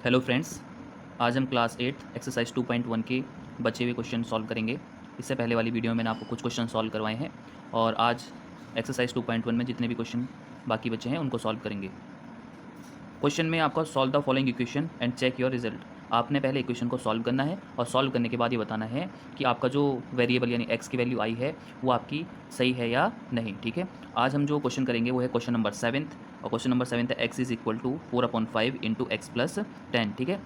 Hello friends, आज हम class 8 exercise 2.1 के बचे हुए क्वेश्चन सॉल्व करेंगे। इससे पहले वाली वीडियो में मैंने आपको कुछ क्वेश्चन सॉल्व करवाए हैं और आज एक्सरसाइज 2.1 में जितने भी क्वेश्चन बाकी बचे हैं उनको सॉल्व करेंगे। क्वेश्चन में आपका solve the following equation and check your result. आपने पहले इक्वेशन को सॉल्व करना है और सॉल्व करने के बाद ये बताना है कि आपका जो वेरिएबल यानी एक्स की वैल्यू आई है वो आपकी सही है या नहीं। ठीक है, आज हम जो क्वेश्चन करेंगे वो है क्वेश्चन नंबर 7 और क्वेश्चन नंबर 7 है X is equal to 4/5 into X plus 10। ठीक है,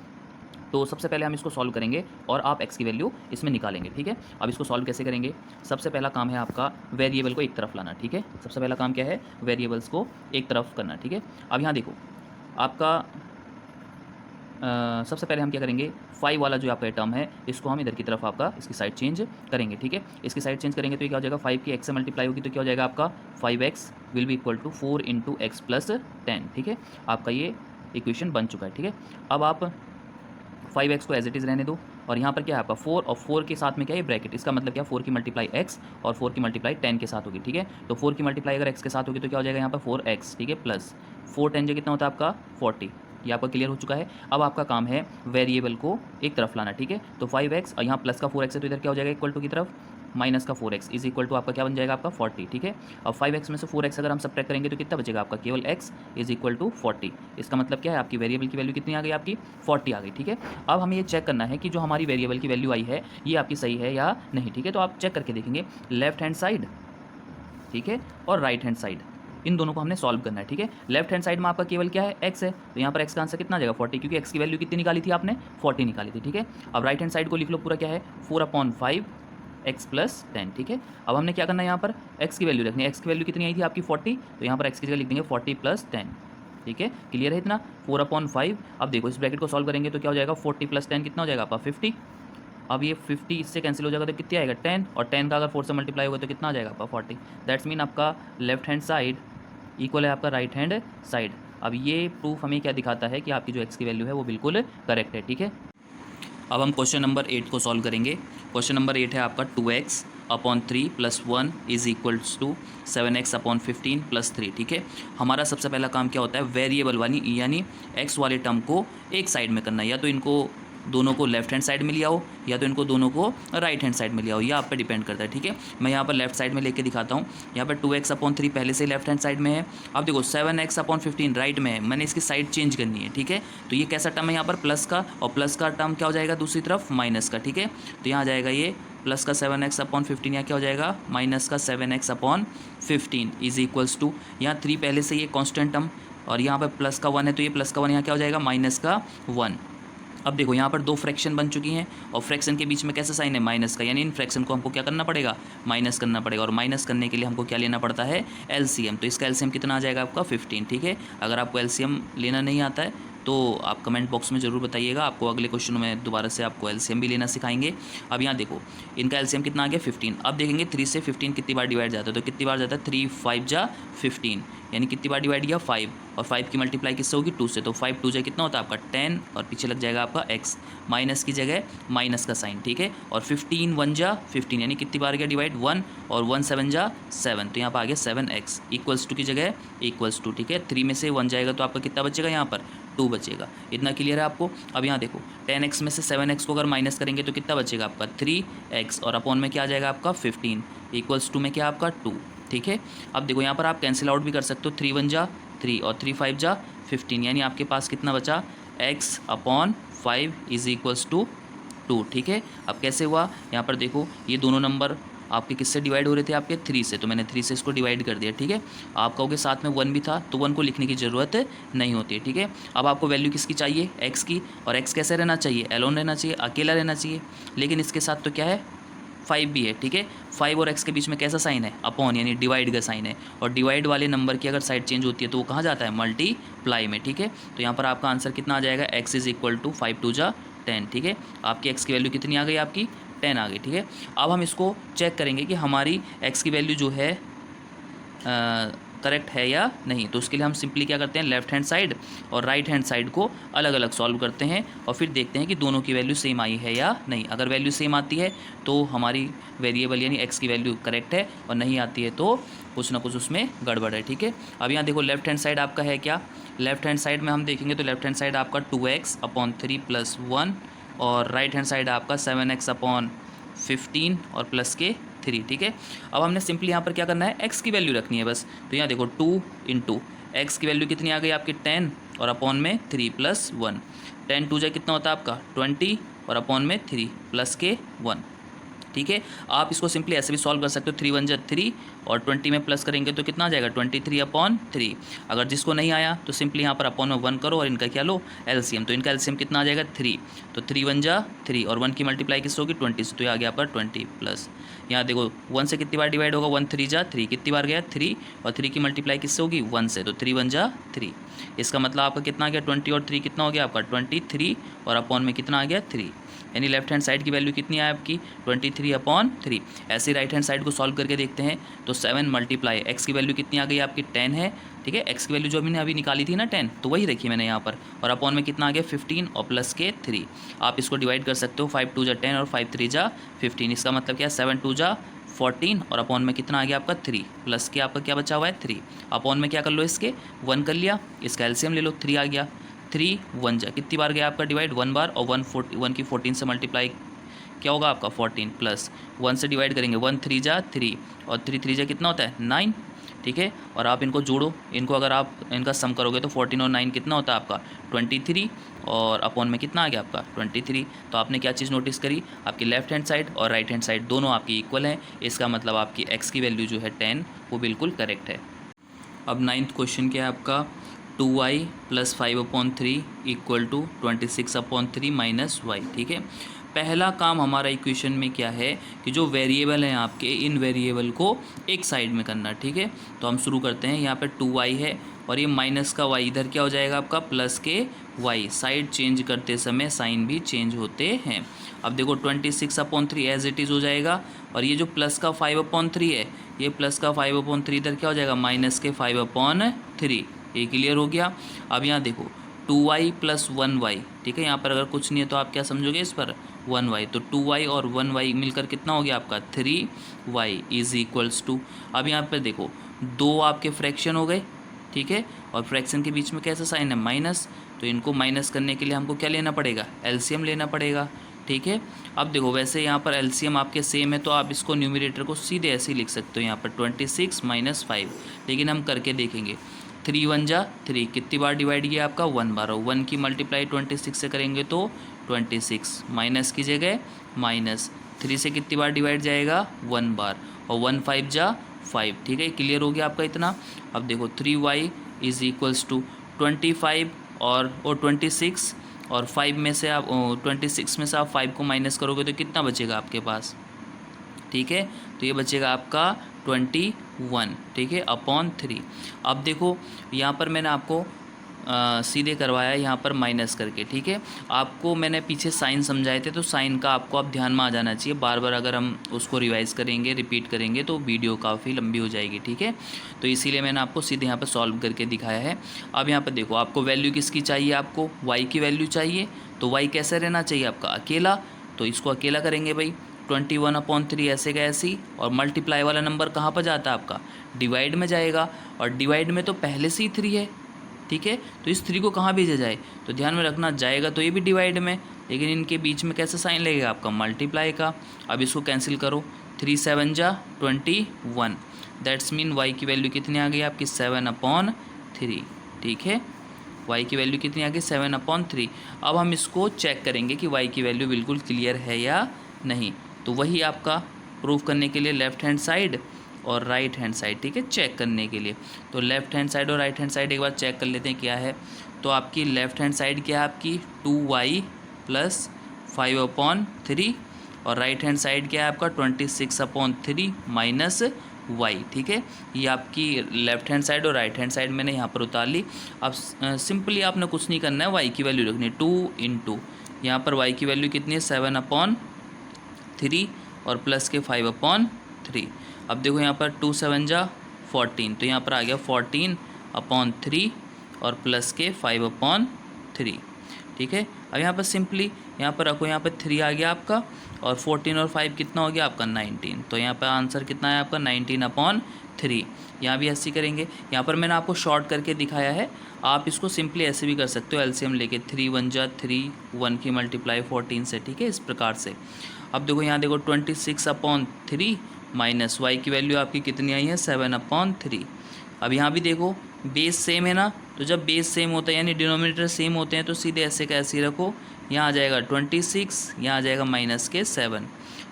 तो सबसे पहले हम इसको सॉल्व करेंगे और आप x की वैल्यू इसमें निकालेंगे। ठीक है, अब इसको सॉल्व कैसे करेंगे? सबसे पहला काम है आपका वेरिएबल को एक तरफ लाना। ठीक है, सबसे पहला काम क्या है? वेरिएबल्स को एक तरफ करना। ठीक है, अब यहाँ देखो आपका सबसे पहले हम क्या करेंगे, 5 वाला जो आपका टर्म है इसको हम इधर की तरफ आपका इसकी साइड चेंज करेंगे। ठीक है, इसकी साइड चेंज करेंगे तो ये क्या हो जाएगा, 5 की x से मल्टीप्लाई होगी तो क्या हो जाएगा आपका 5x will be equal to 4 into X plus 10। ठीक है, आपका ये इक्वेशन बन चुका है। ठीक है, अब आप 5x को एज इट इज़ रहने दो और यहाँ पर क्या है आपका 4 और 4 के साथ में क्या है ब्रैकेट, इसका मतलब क्या, 4 की मल्टीप्लाई x और 4 की मल्टीप्लाई 10 के साथ होगी। ठीक है, तो 4 की मल्टीप्लाई अगर x के साथ होगी तो क्या हो जाएगा यहाँ पर 4x। ठीक है, प्लस 4 10 जो कितना होता है आपका 40। ये आपका क्लियर हो चुका है। अब आपका काम है वेरिएबल को एक तरफ लाना। ठीक है, तो 5x और यहाँ प्लस का 4x है तो इधर क्या हो जाएगा इक्वल टू की तरफ माइनस का 4x इज इक्वल टू आपका क्या बन जाएगा आपका 40। ठीक है, अब 5x में से 4x अगर हम सब्ट्रैक्ट करेंगे तो कितना बचेगा आपका, केवल x इज इक्वल टू 40। इसका मतलब क्या है, आपकी वेरिएबल की वैल्यू कितनी आ गई, आपकी 40 आ गई। ठीक है, अब हमें ये चेक करना है कि जो हमारी वेरिएबल की वैल्यू आई है ये आपकी सही है या नहीं। ठीक है, तो आप चेक करके देखेंगे लेफ्ट हैंड साइड, ठीक है, और राइट हैंड साइड, इन दोनों को हमने सॉल्व करना है। ठीक है, लेफ्ट हैंड साइड में आपका केवल क्या है, x है, तो यहाँ पर x का आंसर कितना आ जाएगा 40, क्योंकि x की वैल्यू कितनी निकाली थी आपने, 40 निकाली थी। ठीक है, अब राइट हैंड साइड को लिख लो, पूरा क्या है 4/5 x प्लस 10। ठीक है, अब हमने क्या करना है, यहाँ पर x की वैल्यू रखनी है। x की वैल्यू कितनी आई थी आपकी 40, तो यहाँ पर x की जगह लिख देंगे 40 प्लस 10। ठीक है, क्लियर है इतना, 4/5। अब देखो इस ब्रैकेट को सॉल्व करेंगे तो क्या हो जाएगा 40 प्लस 10 कितना हो जाएगा आपका 50। अब ये 50 इससे कैंसिल हो जाएगा तो कितना आएगा 10, और 10 का अगर 4 से मल्टीप्लाई होगा तो कितना आ जाएगा आपका 40। दैट्स मीन आपका लेफ्ट हैंड साइड इक्वल है आपका राइट हैंड साइड। अब ये प्रूफ हमें क्या दिखाता है कि आपकी जो x की वैल्यू है वो बिल्कुल करेक्ट है। ठीक है, अब हम क्वेश्चन नंबर 8 को सॉल्व करेंगे। क्वेश्चन नंबर 8 है आपका 2x/3 + 1 is equals to 7x/15 + 3। ठीक है, हमारा सबसे पहला काम क्या होता है, वेरिएबल वाली यानी x वाले टर्म को एक साइड में करना है, या तो इनको दोनों को लेफ्ट हैंड साइड में लिया हो या तो इनको दोनों को राइट हैंड साइड में लिया हो, ये आप पे डिपेंड करता है। ठीक है, मैं यहाँ पर लेफ्ट साइड में लेके दिखाता हूँ। यहाँ पर 2x/3 पहले से लेफ्ट हैंड साइड में है। अब देखो 7x/15 राइट में है, मैंने इसकी साइड चेंज करनी है। ठीक है, तो ये कैसा टर्म है यहाँ पर प्लस का, और प्लस का टर्म क्या हो जाएगा दूसरी तरफ माइनस का। ठीक है, तो यहाँ जाएगा ये प्लस का 7x/15, यहाँ क्या हो जाएगा माइनस का 7x/15 इज इक्वल्स टू, यहाँ 3 पहले से ये कॉन्स्टेंट टर्म और यहाँ पर प्लस का 1 है तो ये प्लस का 1 यहाँ क्या हो जाएगा माइनस का 1। अब देखो यहाँ पर दो फ्रैक्शन बन चुकी हैं और फ्रैक्शन के बीच में कैसा साइन है माइनस का, यानी इन फ्रैक्शन को हमको क्या करना पड़ेगा, माइनस करना पड़ेगा, और माइनस करने के लिए हमको क्या लेना पड़ता है एलसीएम। तो इसका एलसीएम कितना आ जाएगा आपका 15। ठीक है, अगर आपको एलसीएम लेना नहीं आता है तो आप कमेंट बॉक्स में ज़रूर बताइएगा, आपको अगले क्वेश्चन में दोबारा से आपको एलसीएम भी लेना सिखाएंगे। अब यहाँ देखो इनका एलसीएम कितना आ गया 15। अब देखेंगे 3 से 15 कितनी बार डिवाइड जाता है, तो कितनी बार जाता है 3 5 जा 15, यानी कितनी बार डिवाइड किया 5, और 5 की मल्टीप्लाई किससे होगी 2 से, तो 5 2 जा कितना होता है आपका 10, और पीछे लग जाएगा आपका x, माइनस की जगह माइनस का साइन। ठीक है, और 15 1 जा 15, यानी कितनी बार गया डिवाइड 1, और 1 7 जा 7, तो यहाँ पर आ गया 7x इक्वल्स टू की जगह इक्वल्स टू। ठीक है, 3 में से 1 जाएगा तो आपका कितना बचेगा यहाँ पर 2 बचेगा। इतना क्लियर है आपको। अब यहाँ देखो 10x में से 7x को अगर माइनस करेंगे तो कितना बचेगा आपका 3x, और अपॉन में क्या आ जाएगा आपका 15 इक्वल्स टू में क्या आपका 2। ठीक है, अब देखो यहाँ पर आप कैंसिल आउट भी कर सकते हो, 3 1 जा 3 और 3 5 जा 15, यानी आपके पास कितना बचा x/5 इज इक्वल्स टू 2। ठीक है, अब कैसे हुआ, यहाँ पर देखो ये दोनों नंबर आपके किससे डिवाइड हो रहे थे, आपके 3 से, तो मैंने 3 से इसको डिवाइड कर दिया। ठीक है, आप कहोगे साथ में 1 भी था तो 1 को लिखने की ज़रूरत नहीं होती है। ठीक है, अब आपको वैल्यू किसकी चाहिए, x की, और x कैसे रहना चाहिए, एलोन रहना चाहिए, अकेला रहना चाहिए, लेकिन इसके साथ तो क्या है 5 भी है। ठीक है, 5 और x के बीच में कैसा साइन है, अपॉन, यानी डिवाइड का साइन है, और डिवाइड वाले नंबर की अगर साइड चेंज होती है तो वो कहाँ जाता है मल्टीप्लाई में। ठीक है, तो यहाँ पर आपका आंसर कितना आ जाएगा, x इज इक्वल टू 5 2 जा 10। ठीक है, आपकी x की वैल्यू कितनी आ गई, आपकी 10 आ गई। ठीक है, अब हम इसको चेक करेंगे कि हमारी x की वैल्यू जो है करेक्ट है या नहीं। तो उसके लिए हम सिंपली क्या करते हैं, लेफ्ट हैंड साइड और राइट हैंड साइड को अलग अलग सॉल्व करते हैं और फिर देखते हैं कि दोनों की वैल्यू सेम आई है या नहीं। अगर वैल्यू सेम आती है तो हमारी वेरिएबल यानी x की वैल्यू करेक्ट है, और नहीं आती है तो कुछ ना कुछ उसमें गड़बड़ है। ठीक है, अब यहाँ देखो लेफ्ट हैंड साइड आपका है क्या, लेफ्ट हैंड साइड में हम देखेंगे तो लेफ्ट हैंड साइड आपका 2x/3 + 1 और राइट हैंड साइड आपका 7x/15 और प्लस के 3, ठीक है। अब हमने सिंपली यहाँ पर क्या करना है, x की वैल्यू रखनी है बस। तो यहाँ देखो 2 × x की वैल्यू कितनी आ गई आपकी 10 और अपॉन में 3 + 1। 10 2 जा कितना होता है आपका 20 और अपॉन में 3 प्लस के 1, ठीक है। आप इसको सिंपली ऐसे भी सॉल्व कर सकते हो, 3 × 1 = 3 और 20 में प्लस करेंगे तो कितना आ जाएगा 23/3। अगर जिसको नहीं आया तो सिंपली यहाँ पर अपॉन में 1 करो और इनका क्या लो एलसीएम। तो इनका एलसीएम कितना आ जाएगा 3। तो 3 × 1 = 3 और 1 की मल्टीप्लाई किससे होगी 20 से। तो ये आ गया पर 20 प्लस, यहाँ देखो 1 से कितनी बार डिवाइड होगा 1 3 × 3, कितनी बार गया 3 और 3 की मल्टीप्लाई किससे होगी 1 से। तो 3 × 1 = 3। इसका मतलब आपका कितना आ गया 20 और 3 कितना हो गया आपका 23 और अपॉन में कितना आ गया 3। यानी लेफ्ट हैंड साइड की वैल्यू कितनी है आपकी 23/3। ऐसे राइट हैंड साइड को सॉल्व करके देखते हैं तो 7 × x की वैल्यू कितनी आ गई आपकी 10 है, ठीक है। x की वैल्यू जो मैंने अभी निकाली थी ना 10, तो वही रखी मैंने यहाँ पर, और अपॉन में कितना आ गया 15 और प्लस के 3। आप इसको डिवाइड कर सकते हो, 5 2 = 10 और 5 3 = 15। इसका मतलब क्या 7 2 = 14 और अपॉन में कितना आ गया आपका 3 प्लस के आपका क्या बचा हुआ है 3। अपॉन में क्या कर लो इसके 1 कर लिया, इसका एलसीएम ले लो 3 आ गया। 3 1 जा कितनी बार गया आपका डिवाइड 1 बार और 1 की 14 से मल्टीप्लाई क्या होगा आपका 14 प्लस 1 से डिवाइड करेंगे 1 3 = 3 और 3 3 = कितना होता है 9, ठीक है। और आप इनको जोड़ो, इनको अगर आप इनका सम करोगे तो 14 और 9 कितना होता है आपका 23 और अपॉन में कितना आ गया आपका 23। तो आपने क्या चीज़ नोटिस करी, आपकी लेफ्ट हैंड साइड और राइट हैंड साइड दोनों आपकी इक्वल हैं। इसका मतलब आपकी x की वैल्यू जो है 10 वो बिल्कुल करेक्ट है। अब 9th क्वेश्चन क्या है आपका 2y + 5/3 = 26/3 - y, ठीक है। पहला काम हमारा इक्वेशन में क्या है कि जो वेरिएबल हैं आपके, इन वेरिएबल को एक साइड में करना, ठीक है। तो हम शुरू करते हैं, यहाँ पे 2y है और ये माइनस का y इधर क्या हो जाएगा आपका प्लस के y। साइड चेंज करते समय साइन भी चेंज होते हैं। अब देखो 26/3 एज इट इज़ हो जाएगा और ये जो प्लस का 5/3 है, ये प्लस का 5/3 इधर क्या हो जाएगा माइनस के 5/3। ये क्लियर हो गया। अब यहाँ देखो 2y + 1y, ठीक है। यहाँ पर अगर कुछ नहीं है तो आप क्या समझोगे इस पर 1y। तो 2y और 1y मिलकर कितना हो गया आपका 3y = अब यहाँ पर देखो 2 आपके फ्रैक्शन हो गए, ठीक है। और फ्रैक्शन के बीच में कैसा साइन है माइनस, तो इनको माइनस करने के लिए हमको क्या लेना पड़ेगा एलसीएम लेना पड़ेगा, ठीक है। अब देखो वैसे यहाँ पर एलसीएम आपके सेम है तो आप इसको न्यूमरेटर को सीधे ऐसे ही लिख सकते हो यहाँ पर 26 - 5। लेकिन हम करके देखेंगे 3 1 = 3, कितनी बार डिवाइड किया आपका 1 बार, और 1 की मल्टीप्लाई 26 से करेंगे तो 26 माइनस की जगह माइनस 3 से कितनी बार डिवाइड जाएगा 1 बार और 1 5 = 5, ठीक है। क्लियर हो गया आपका इतना। अब देखो 3y = 25 और 26 और 5 में से आप 26 में से आप 5 को माइनस करोगे तो कितना बचेगा आपके पास, ठीक है। तो ये बचेगा आपका 21, ठीक है, अपॉन 3। अब देखो यहाँ पर मैंने आपको सीधे करवाया है यहाँ पर माइनस करके, ठीक है। आपको मैंने पीछे साइन समझाए थे तो साइन का आपको अब ध्यान में आ जाना चाहिए। बार बार अगर हम उसको रिवाइज़ करेंगे रिपीट करेंगे तो वीडियो काफ़ी लंबी हो जाएगी, ठीक है। तो इसीलिए मैंने आपको सीधे यहाँ पर सॉल्व करके दिखाया है। अब यहाँ पर देखो आपको वैल्यू किसकी चाहिए, आपको y की वैल्यू चाहिए। तो y कैसे रहना चाहिए आपका अकेला, तो इसको अकेला करेंगे भाई 21/3 ऐसे का ऐसी, और मल्टीप्लाई वाला नंबर कहाँ पर जाता है आपका डिवाइड में जाएगा, और डिवाइड में तो पहले से ही 3 है, ठीक है। तो इस 3 को कहाँ भेजा जाए, तो ध्यान में रखना जाएगा तो ये भी डिवाइड में, लेकिन इनके बीच में कैसे साइन लगेगा आपका मल्टीप्लाई का। अब इसको कैंसिल करो, 3 7 = 21, दैट्स मीन y की वैल्यू कितनी आ गई आपकी 7/3, ठीक है। y की वैल्यू कितनी आ गई 7/3। अब हम इसको चेक करेंगे कि y की वैल्यू बिल्कुल क्लियर है या नहीं। तो वही आपका प्रूफ करने के लिए लेफ़्ट हैंड साइड और राइट हैंड साइड, ठीक है, चेक करने के लिए। तो लेफ़्ट हैंड साइड और राइट हैंड साइड एक बार चेक कर लेते हैं क्या है। तो आपकी लेफ़्ट हैंड साइड क्या है आपकी 2y + 5/3 और राइट हैंड साइड क्या है आपका 26/3 - y, ठीक है। ये आपकी लेफ़्ट हैंड साइड और राइट हैंड साइड मैंने यहाँ पर उतार ली। अब सिंपली आपने कुछ नहीं करना है, y की वैल्यू रखनी है 2 × यहाँ पर y की वैल्यू कितनी है 7/3 और प्लस के 5/3। अब देखो यहाँ पर 2 7 = 14, तो यहाँ पर आ गया 14/3 और प्लस के 5/3, ठीक है। अब यहाँ पर सिंपली यहाँ पर रखो, यहाँ पर 3 आ गया आपका, और 14 और 5 कितना हो गया आपका 19। तो यहाँ पर आंसर कितना है आपका 19/3। यहाँ भी ऐसे करेंगे। यहाँ पर मैंने आपको शॉर्ट करके दिखाया है, आप इसको सिंपली ऐसे भी कर सकते हो, एलसीएम लेके 3 1 जा 3, 1 की मल्टीप्लाई 14 से, ठीक है, इस प्रकार से। अब देखो यहाँ देखो 26/3 माइनस वाई की वैल्यू आपकी कितनी आई है 7/3। अब यहाँ भी देखो बेस सेम है ना, तो जब बेस सेम होता है यानी डिनोमिनेटर सेम होते हैं तो सीधे ऐसे का ऐसे रखो। यहाँ आ जाएगा 26, यहाँ आ जाएगा माइनस के 7।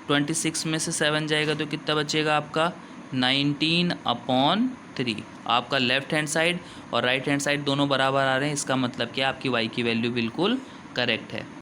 26 में से 7 जाएगा तो कितना बचेगा आपका 19/3। आपका लेफ्ट हैंड साइड और राइट हैंड साइड दोनों बराबर आ रहे हैं, इसका मतलब कि आपकी वाई की वैल्यू बिल्कुल करेक्ट है।